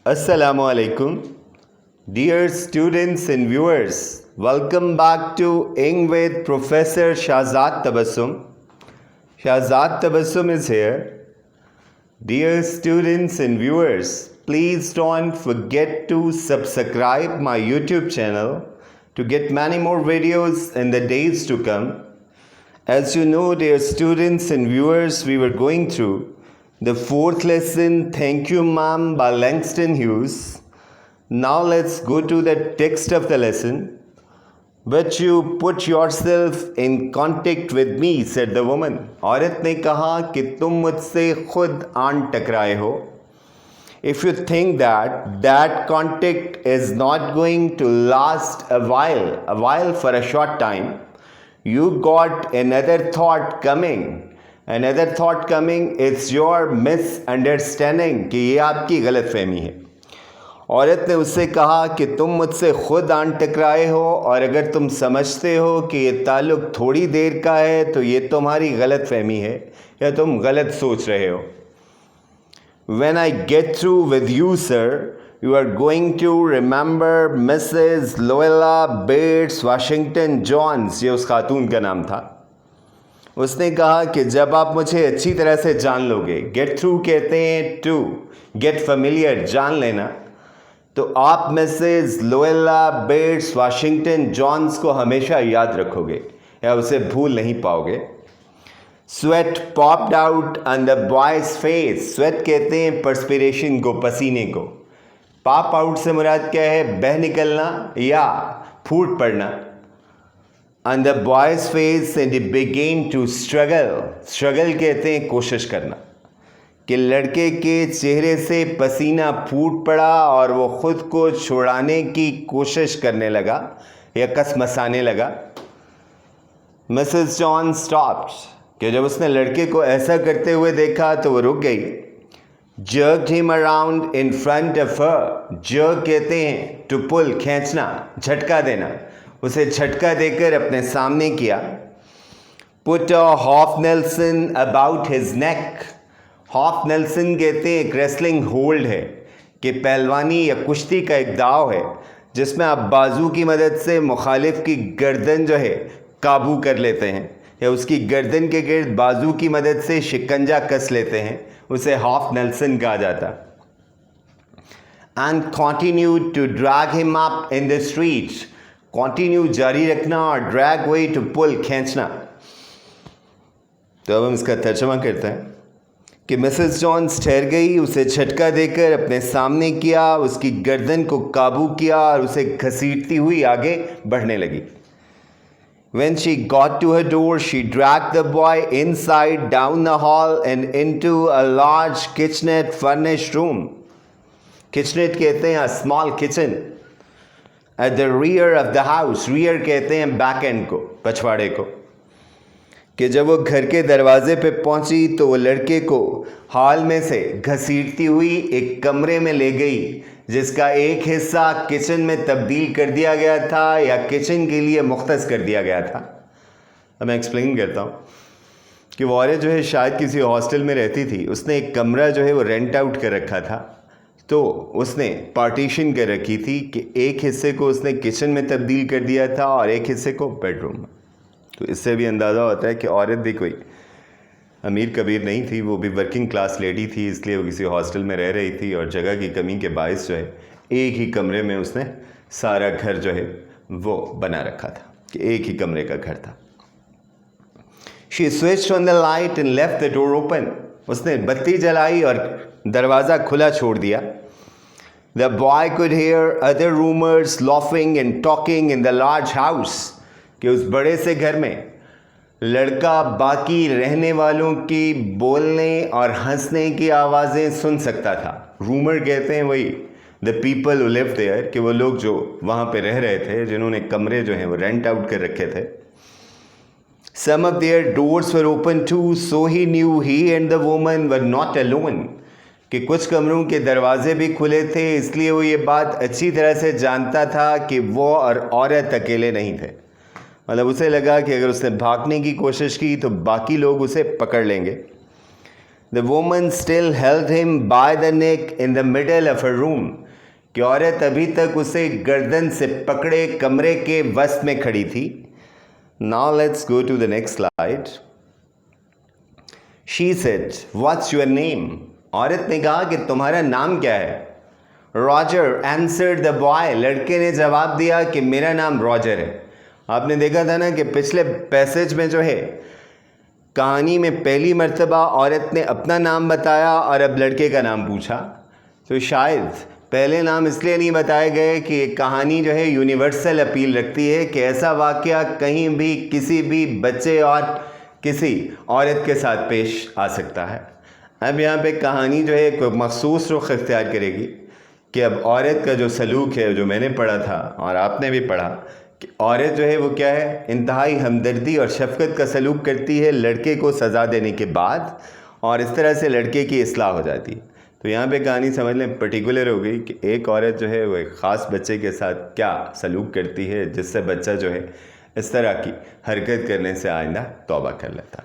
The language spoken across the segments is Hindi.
Assalamu alaikum. Dear students and viewers, welcome back to Ing with Professor Shahzad Tabassum. Shahzad Tabassum is here. Dear students and viewers, please don't forget to subscribe my YouTube channel to get many more videos in the days to come. As you know, dear students and viewers, we were going through the fourth lesson, Thank You Ma'am by Langston Hughes. Now let's go to the text of the lesson. But you put yourself in contact with me, said the woman. औरत ने कहा कि तुम मुझसे खुद आन टकराए हो. If you think that contact is not going to last a while for a short time, you got another thought coming. Another thought coming, it's your misunderstanding कि ये आपकी गलतफहमी है. औरत ने उससे कहा कि तुम मुझसे खुद आन टकराए हो और अगर तुम समझते हो कि ये ताल्लुक़ थोड़ी देर का है तो ये तुम्हारी गलतफहमी है या तुम गलत सोच रहे हो. When I get through with you, sir, you are going to remember Mrs. Louella Bates Washington Jones. ये उस खातून का नाम था. उसने कहा कि जब आप मुझे अच्छी तरह से जान लोगे, गेट थ्रू कहते हैं टू गेट फेमिलियर, जान लेना, तो आप मिसेस लोएला बेट्स वाशिंगटन जॉन्स को हमेशा याद रखोगे या उसे भूल नहीं पाओगे. Sweat popped out on the boys face. Sweat कहते हैं पर्सपिरेशन को, पसीने को. पॉप आउट से मुराद क्या है? बह निकलना या फूट पड़ना. On the boy's face and he began to struggle. Struggle कहते हैं कोशिश करना. कि लड़के के चेहरे से पसीना फूट पड़ा और वो खुद को छुड़ाने की कोशिश करने लगा या कसमसाने लगा. Mrs John stopped. कि जब उसने लड़के को ऐसा करते हुए देखा तो वो रुक गई. Jerked him around in front of her. Jerk कहते हैं to pull, खींचना, झटका देना. उसे झटका देकर अपने सामने किया. Put a Hoff Nelson about his neck. Hoff Nelson कहते हैं एक रेसलिंग होल्ड है कि पहलवानी या कुश्ती का एक दाव है जिसमें आप बाजू की मदद से मुखालिफ की गर्दन जो है काबू कर लेते हैं या उसकी गर्दन के गिर्द बाजू की मदद से शिकंजा कस लेते हैं. उसे हॉफ नेल्सन कहा जाता. And continued to drag him up in the street. Continue जारी रखना और ड्रैग वे टू पुल, खींचना. तो अब हम इसका तर्जमा करते हैं कि मिसेस जॉन्स ठहर गई, उसे झटका देकर अपने सामने किया, उसकी गर्दन को काबू किया और उसे घसीटती हुई आगे बढ़ने लगी. When she got to her door, she dragged the boy inside, down the hall and into a large kitchenette furnished room. Kitchenette कहते हैं a small kitchen. At the rear of the house. Rear कहते हैं बैक एंड को, पछवाड़े को. कि जब वो घर के दरवाजे पे पहुंची तो वो लड़के को हॉल में से घसीटती हुई एक कमरे में ले गई जिसका एक हिस्सा किचन में तब्दील कर दिया गया था या किचन के लिए मुख्तस कर दिया गया था. अब मैं एक्सप्लेन करता हूँ कि वो औरत जो है शायद किसी हॉस्टल में रहती थी. उसने एक कमरा जो है वो रेंट आउट कर रखा था. तो उसने पार्टीशन कर रखी थी कि एक हिस्से को उसने किचन में तब्दील कर दिया था और एक हिस्से को बेडरूम में. तो इससे भी अंदाज़ा होता है कि औरत भी कोई अमीर कबीर नहीं थी, वो भी वर्किंग क्लास लेडी थी, इसलिए वो किसी हॉस्टल में रह रही थी और जगह की कमी के बायस जो है एक ही कमरे में उसने सारा घर जो है वो बना रखा था कि एक ही कमरे का घर था. She switched on the light and left the door open. उसने बत्ती जलाई और दरवाज़ा खुला छोड़ दिया. The boy could hear other roomers laughing and talking in the large house. कि उस बड़े से घर में लड़का बाकी रहने वालों की बोलने और हंसने की आवाज़ें सुन सकता था. रूमर कहते हैं वही the people who lived there, कि वो लोग जो वहाँ पे रह रहे थे, जिन्होंने कमरे जो हैं वो रेंट आउट कर रखे थे. Some of their doors were open too, so he knew he and the woman were not alone. कि कुछ कमरों के दरवाजे भी खुले थे, इसलिए वो ये बात अच्छी तरह से जानता था कि वो और औरत अकेले नहीं थे. मतलब उसे लगा कि अगर उसने भागने की कोशिश की तो बाकी लोग उसे पकड़ लेंगे. The woman still held him by the neck in the middle of her room. कि औरत अभी तक उसे गर्दन से पकड़े कमरे के वस्त में खड़ी थी. Now let's go to the next slide. She said, "What's your name?" औरत ने कहा कि तुम्हारा नाम क्या है? Roger answered the boy. लड़के ने जवाब दिया कि मेरा नाम रॉजर है. आपने देखा था ना कि पिछले पैसेज में जो है कहानी में पहली मर्तबा औरत ने अपना नाम बताया और अब लड़के का नाम पूछा. तो शायद पहले नाम इसलिए नहीं बताए गए कि कहानी जो है यूनिवर्सल अपील रखती है कि ऐसा वाक़या कहीं भी किसी भी बच्चे और किसी औरत के साथ पेश आ सकता है. अब यहाँ पे कहानी जो है एक मखसूस रुख इख्तियार करेगी कि अब औरत का जो सलूक है, जो मैंने पढ़ा था और आपने भी पढ़ा, कि औरत जो है वो क्या है, इंतहाई हमदर्दी और शफ़क़त का सलूक करती है लड़के को सज़ा देने के बाद, और इस तरह से लड़के की इस्लाह हो जाती है. तो यहाँ पे कहानी समझ लें पर्टिकुलर हो गई कि एक औरत जो है वो एक ख़ास बच्चे के साथ क्या सलूक करती है जिससे बच्चा जो है इस तरह की हरकत करने से आइंदा तौबा कर लेता.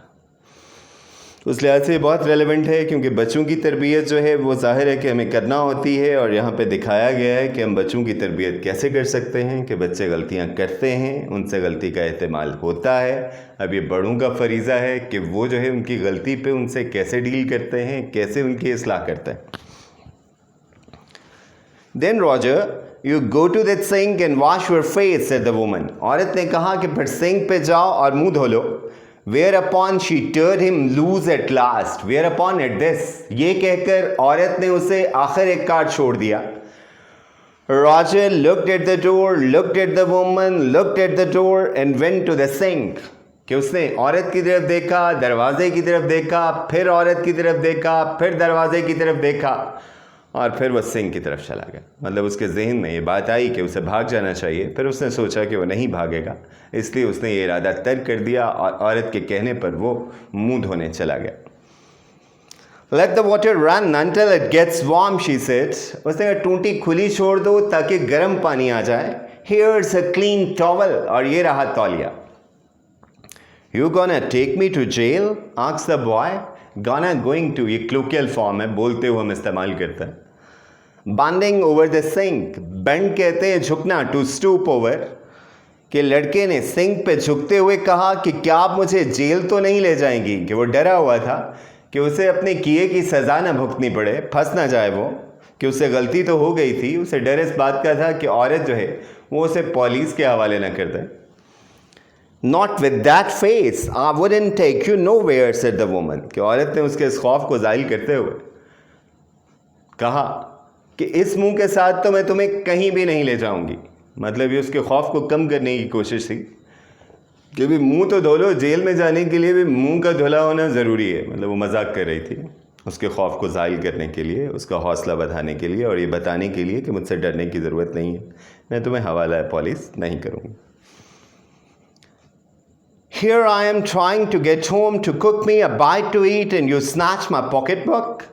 उस लिहाज से बहुत रेलेवेंट है क्योंकि बच्चों की तरबियत जो है वो ज़ाहिर है कि हमें करना होती है, और यहाँ पे दिखाया गया है कि हम बच्चों की तरबियत कैसे कर सकते हैं कि बच्चे गलतियाँ करते हैं, उनसे गलती का एहतमाल होता है. अब ये बड़ों का फरीज़ा है कि वो जो है उनकी गलती पे उनसे कैसे डील करते हैं, कैसे उनकी इस्लाह करते हैं. Then Roger, you go to that sink and wash your face, said the woman. औरत ने कहा कि फिर सिंक पे जाओ और मुंह धो लो. Whereupon she turned him loose at last. Whereupon at this, ये कहकर औरत ने उसे आखिर एक कार छोड़ दिया. Roger looked at the door, looked at the woman, looked at the door and went to the sink. कि उसने औरत की तरफ देखा, दरवाजे की तरफ देखा, फिर औरत की तरफ देखा, फिर दरवाजे की तरफ देखा और फिर वह सिंक की तरफ चला गया. मतलब उसके जहन में ये बात आई कि उसे भाग जाना चाहिए, फिर उसने सोचा कि वो नहीं भागेगा, इसलिए उसने ये इरादा तर्क कर दिया और औरत के कहने पर वो मुंह धोने चला गया. Let the water run until it gets warm, she said. उसने कहा टूटी खुली छोड़ दो ताकि गर्म पानी आ जाए. Here's a clean towel, और ये रहा तौलिया. You gonna take me to jail? asked the boy. Gonna going to ये क्लोकियल फॉर्म है, बोलते हुए हम इस्तेमाल करते हैं. Bending over the sink, bend कहते हैं झुकना, to stoop over. कि लड़के ने सिंक पे झुकते हुए कहा कि क्या आप मुझे जेल तो नहीं ले जाएंगी. कि वो डरा हुआ था कि उसे अपने किए की सज़ा ना भुगतनी पड़े, फंस ना जाए वो, कि उससे गलती तो हो गई थी. उसे डर इस बात का था कि औरत जो है वो उसे पुलिस के हवाले ना कर दे. Not with that face, I wouldn't take you nowhere, said the woman. कि औरत ने उसके इस खौफ को ज़ाहिर करते हुए कहा कि इस मुंह के साथ तो मैं तुम्हें कहीं भी नहीं ले जाऊंगी. मतलब ये उसके खौफ को कम करने की कोशिश थी कि भी मुंह तो धो लो, जेल में जाने के लिए भी मुंह का धुला होना ज़रूरी है. मतलब वो मजाक कर रही थी उसके खौफ को ज़ाहिर करने के लिए, उसका हौसला बढ़ाने के लिए और ये बताने के लिए कि मुझसे डरने की ज़रूरत नहीं है, मैं तुम्हें हवाला पुलिस नहीं करूँगी. Here I am trying to get home to cook me a bite to eat and you snatch my pocketbook.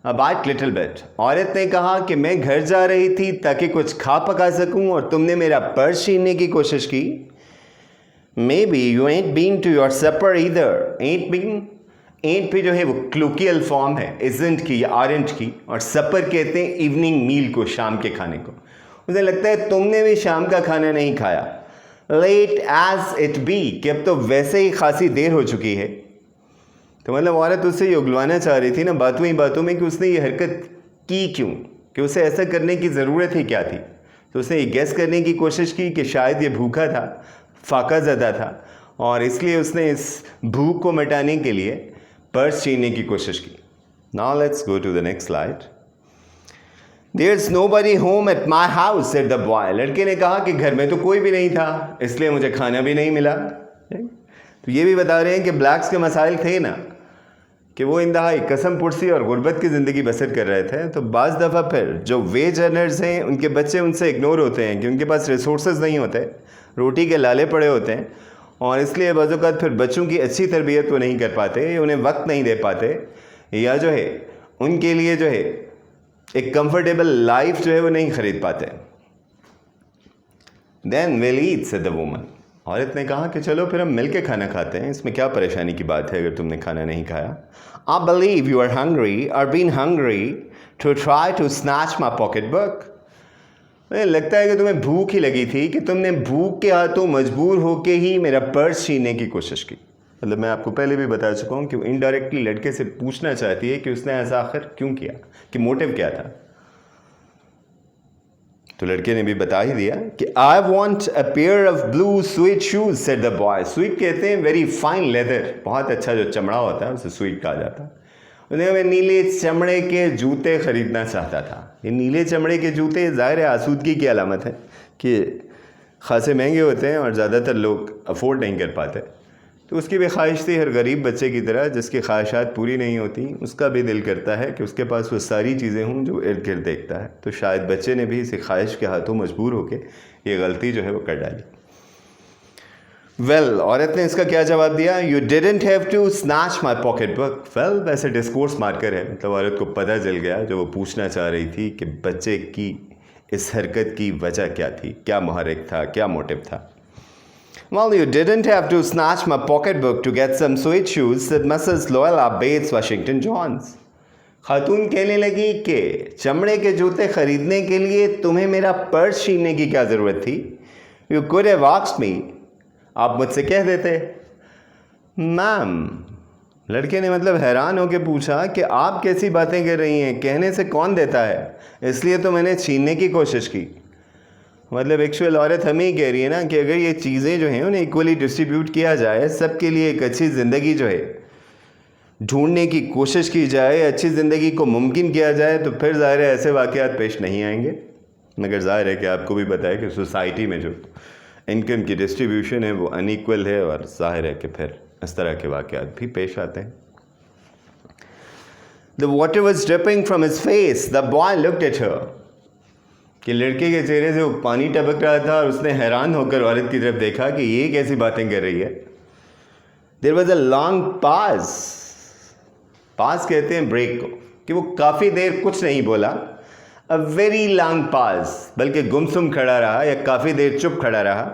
A bite little bit. औरत ने कहा कि मैं घर जा रही थी ताकि कुछ खा पका सकूं और तुमने मेरा पर्स छीनने की कोशिश की. Maybe you ain't been to your supper either. Ain't been, ain't भी जो है वो क्लोकियल फॉर्म है isn't की या aren't की, और supper कहते हैं इवनिंग मील को, शाम के खाने को. मुझे लगता है तुमने भी शाम का खाना नहीं खाया. Late as it be, कि अब तो वैसे ही खासी देर हो चुकी है. तो मतलब औरत उससे ये उगलवाना चाह रही थी ना बातों ही बातों में कि उसने ये हरकत की क्यों, कि उसे ऐसा करने की ज़रूरत ही क्या थी. तो उसने ये गेस करने की कोशिश की कि शायद ये भूखा था, फाका ज़दा था, और इसलिए उसने इस भूख को मिटाने के लिए पर्स छीनने की कोशिश की. Now let's go to the next slide. There's nobody home at my house, said the boy. लड़के ने कहा कि घर में तो कोई भी नहीं था, इसलिए मुझे खाना भी नहीं मिला. तो ये भी बता रहे हैं कि ब्लैक्स के मसाइल थे ना, कि वो इंतहाई कसम पुरसी और गुर्बत की ज़िंदगी बसर कर रहे थे. तो बाज़ दफ़ा फिर जो वेज अर्नर्स हैं उनके बच्चे उनसे इग्नोर होते हैं कि उनके पास रिसोर्सेज नहीं होते, रोटी के लाले पड़े होते हैं, और इसलिए बाज़ औक़ात फिर बच्चों की अच्छी तरबियत वो नहीं कर पाते, उन्हें वक्त नहीं दे पाते, या जो है उनके लिए जो है एक कंफर्टेबल लाइफ जो है वो नहीं ख़रीद पाते. Then will eat, said the woman. औरत ने कहा कि चलो फिर हम मिल के खाना खाते हैं, इसमें क्या परेशानी की बात है अगर तुमने खाना नहीं खाया। I believe you are hungry और been hungry to try to snatch my pocket book. मुझे लगता है कि तुम्हें भूख ही लगी थी कि तुमने भूख के हाथों मजबूर होके ही मेरा पर्स छीनने की कोशिश की। मतलब मैं आपको पहले भी बता चुका हूँ कि वो इनडायरेक्टली लड़के से पूछना चाहती है कि उसने ऐसा आखिर क्यों किया, कि मोटिव क्या था। तो लड़के ने भी बता ही दिया कि I want a pair of blue sweet shoes said the boy. Sweet कहते हैं वेरी फाइन लेदर, बहुत अच्छा जो चमड़ा होता है उसे स्वीट कहा जाता है। उन्हें मैं नीले चमड़े के जूते खरीदना चाहता था। ये नीले चमड़े के जूते ज़ाहिर है आसूदगी की अलामत है कि खासे महंगे होते हैं और ज़्यादातर लोग अफोर्ड नहीं कर पाते। तो उसकी भी ख्वाहिश थी हर गरीब बच्चे की तरह, जिसकी ख्वाहिशात पूरी नहीं होती उसका भी दिल करता है कि उसके पास वो सारी चीज़ें हों जो इर्द गिर्द देखता है। तो शायद बच्चे ने भी इसी ख्वाहिश के हाथों मजबूर होकर ये गलती जो है वो कर डाली। वेल, औरत ने इसका क्या जवाब दिया? You didn't have to snatch my pocket book. Well, वैसे डिस्कोर्स मार्कर है, मतलब औरत को पता चल गया जो वो पूछना चाह रही थी कि बच्चे की इस हरकत की वजह क्या थी, क्या मुहर्रिक था, क्या मोटिव था। Well, you didn't have to snatch my pocketbook to get some sweet shoes, said Mrs. Loyola Bates Washington Johns. खातून कहने लगी कि चमड़े के जूते खरीदने के लिए तुम्हें मेरा पर्स छीनने की क्या ज़रूरत थी? You could have asked me. आप मुझसे कह देते। मैम, लड़के ने मतलब हैरान होकर पूछा कि आप कैसी बातें कर रही हैं, कहने से कौन देता है, इसलिए तो मैंने छीनने की कोशिश की। मतलब एक्चुअल औरत हमें ही कह रही है ना कि अगर ये चीज़ें जो हैं उन्हें इक्वली डिस्ट्रीब्यूट किया जाए, सबके लिए एक अच्छी ज़िंदगी जो है ढूंढने की कोशिश की जाए, अच्छी ज़िंदगी को मुमकिन किया जाए, तो फिर ज़ाहिर है ऐसे वाक़यात पेश नहीं आएंगे। मगर ज़ाहिर है कि आपको भी पता है कि सोसाइटी में जो इनकम की डिस्ट्रीब्यूशन है वो अनइक्वल है और ज़ाहिर है कि फिर इस तरह के वाक़यात भी पेश आते हैं। The water was dripping from his face. The boy looked at her. कि लड़के के चेहरे से वो पानी टपक रहा था और उसने हैरान होकर औरत की तरफ देखा कि ये कैसी बातें कर रही है। There was a long pause. पास कहते हैं ब्रेक को, कि वो काफ़ी देर कुछ नहीं बोला। A very long pause, बल्कि गुमसुम खड़ा रहा या काफ़ी देर चुप खड़ा रहा।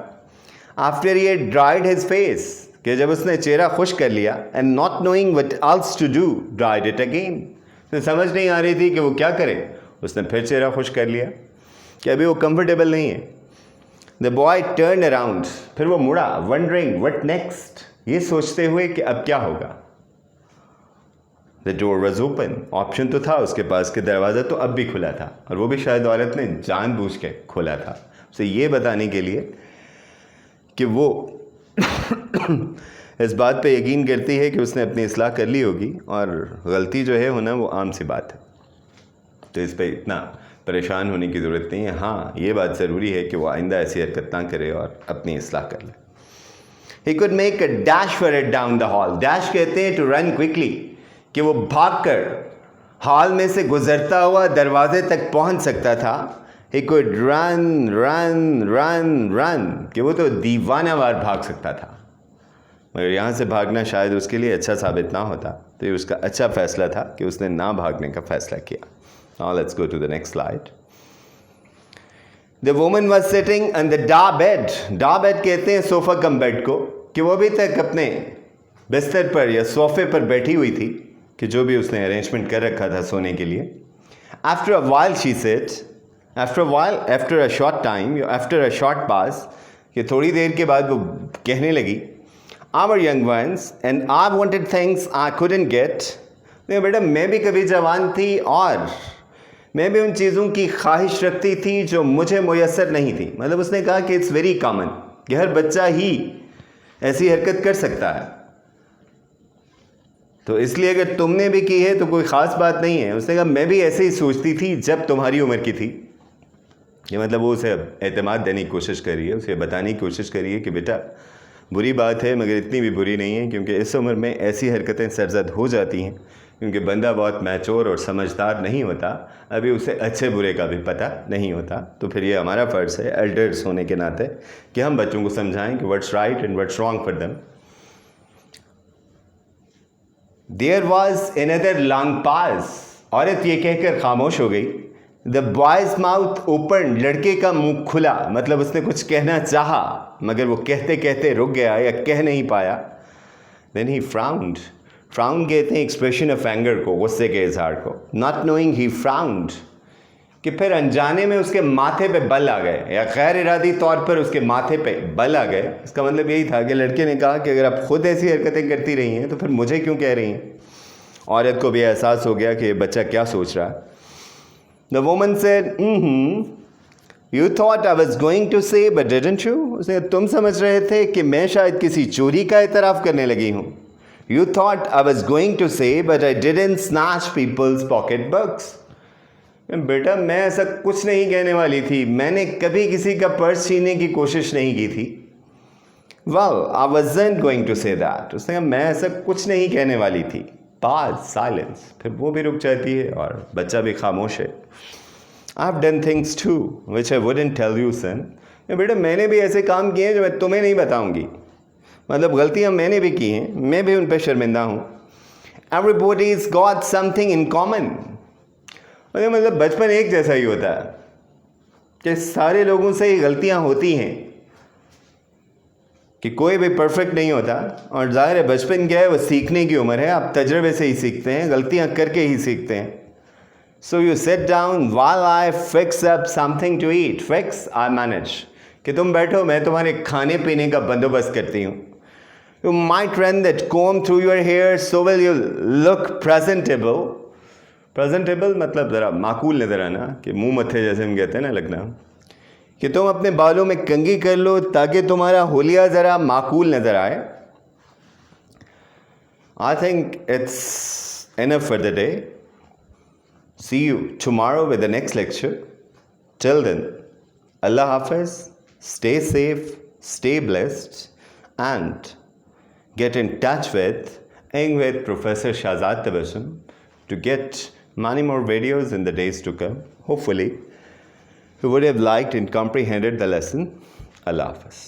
After he had dried his face, कि जब उसने चेहरा खुश कर लिया, and not knowing what else to do, dried it again. तो समझ नहीं आ रही थी कि वो क्या करे, उसने फिर चेहरा खुश कर लिया कि अभी वो कंफर्टेबल नहीं है। द बॉय टर्न अराउंड, फिर वो मुड़ा, वंडरिंग व्हाट नेक्स्ट, ये सोचते हुए कि अब क्या होगा। The door was open, option तो था उसके पास कि दरवाज़ा तो अब भी खुला था, और वो भी शायद औरत ने जानबूझ के खोला था उसे ये बताने के लिए कि वो इस बात पे यकीन करती है कि उसने अपनी इस्लाह कर ली होगी और गलती जो है होना वो आम सी बात है। तो इस पर इतना परेशान होने की ज़रूरत नहीं है। हाँ, ये बात ज़रूरी है कि वो आइंदा ऐसी हरकत ना करे और अपनी इस्लाह कर ले। He could make a dash for it down the hall. Dash कहते हैं to run quickly, कि वो भागकर हॉल में से गुजरता हुआ दरवाजे तक पहुंच सकता था। He could run, run, run, run, कि वो तो दीवानावार भाग सकता था। मगर यहाँ से भागना शायद उसके लिए अच्छा साबित ना होता, तो ये उसका अच्छा फ़ैसला था कि उसने ना भागने का फ़ैसला किया। Now let's go to the next slide. The woman was sitting on the da bed. Da bed कहते हैं सोफ़ा कम बेड को, कि वो अभी तक अपने बिस्तर पर या सोफ़े पर बैठी हुई थी, कि जो भी उसने अरेंजमेंट कर रखा था सोने के लिए। After a while she said, after a short time, after a short pause, कि थोड़ी देर के बाद वो कहने लगी, Our young ones and I wanted things I couldn't get. नहीं बेटा, मैं भी कभी जवान थी और मैं भी उन चीज़ों की ख्वाहिश रखती थी जो मुझे मुयस्सर नहीं थी। मतलब उसने कहा कि इट्स वेरी कॉमन, कि हर बच्चा ही ऐसी हरकत कर सकता है, तो इसलिए अगर तुमने भी की है तो कोई ख़ास बात नहीं है। उसने कहा मैं भी ऐसे ही सोचती थी जब तुम्हारी उम्र की थी। ये मतलब वो उसे एतमाद देने की कोशिश कर रही है, उसे बताने की कोशिश कर रही है कि बेटा बुरी बात है मगर इतनी भी बुरी नहीं है, क्योंकि इस उम्र में ऐसी हरकतें सरजद हो जाती हैं, क्योंकि बंदा बहुत मैच्योर और समझदार नहीं होता, अभी उसे अच्छे बुरे का भी पता नहीं होता। तो फिर ये हमारा फ़र्ज़ है एल्डर्स होने के नाते कि हम बच्चों को समझाएं कि what's right and what's wrong for them. There was another long pass, औरत ये कहकर खामोश हो गई द बॉयज माउथ ओपन, लड़के का मुंह खुला, मतलब उसने कुछ कहना चाहा मगर वो कहते कहते रुक गया या कह नहीं पाया. Then he frowned. फ्राउंड कहते हैं एक्सप्रेशन ऑफ एंगर को, गुस्से के इजहार को. नॉट नोइंग ही फ्राउंड, कि फिर अनजाने में उसके माथे पे बल आ गए या गैर इरादी तौर पर उसके माथे पे बल आ गए. इसका मतलब यही था कि लड़के ने कहा कि अगर आप खुद ऐसी हरकतें करती रही हैं तो फिर मुझे क्यों कह रही हैं. औरत को भी एहसास हो गया कि ये बच्चा क्या सोच रहा है. The woman said, you thought I was going to say but didn't you. उसने, तुम समझ रहे थे कि मैं शायद किसी चोरी का इतराफ़ करने लगी हूँ. You thought I was going to say but I didn't snatch people's pocket books. बेटा मैं ऐसा कुछ नहीं कहने वाली थी, मैंने कभी किसी का पर्स छीनने की कोशिश नहीं की थी. Well I wasn't going to say that. उसने कहा मैं ऐसा कुछ नहीं कहने वाली थी. पाज, साइलेंस. फिर वो भी रुक जाती है और बच्चा भी खामोश है. I have done things to which I wouldn't tell you son. बेटा मैंने भी ऐसे काम किए हैं जो मैं तुम्हें नहीं बताऊंगी. मतलब गलतियां मैंने भी की हैं, मैं भी उन पर शर्मिंदा हूँ. Everybody's got something in common. मतलब बचपन एक जैसा ही होता है कि सारे लोगों से ये गलतियां होती हैं, कि कोई भी परफेक्ट नहीं होता. और जाहिर है बचपन क्या है, वो सीखने की उम्र है. आप तजर्बे से ही सीखते हैं, गलतियां करके ही सीखते हैं. So you sit down while I fix up something to eat. Fix, I manage, कि तुम बैठो मैं तुम्हारे खाने पीने का बंदोबस्त करती हूँ. You might run that comb through your hair so will you look presentable. Presentable मतलब ज़रा माकूल नज़र आना, कि मुंह मत्थे जैसे हम कहते हैं ना, लगना. कि तुम अपने बालों में कंघी कर लो ताकि तुम्हारा होलिया ज़रा माकूल नज़र आए. I think it's enough for the day. See you tomorrow with the next lecture. Till then, अल्लाह हाफिज़, stay safe, stay blessed, and get in touch with Professor Shahzad Tabassum to get many more videos in the days to come. Hopefully, you would have liked and comprehended the lesson. Allah Hafiz.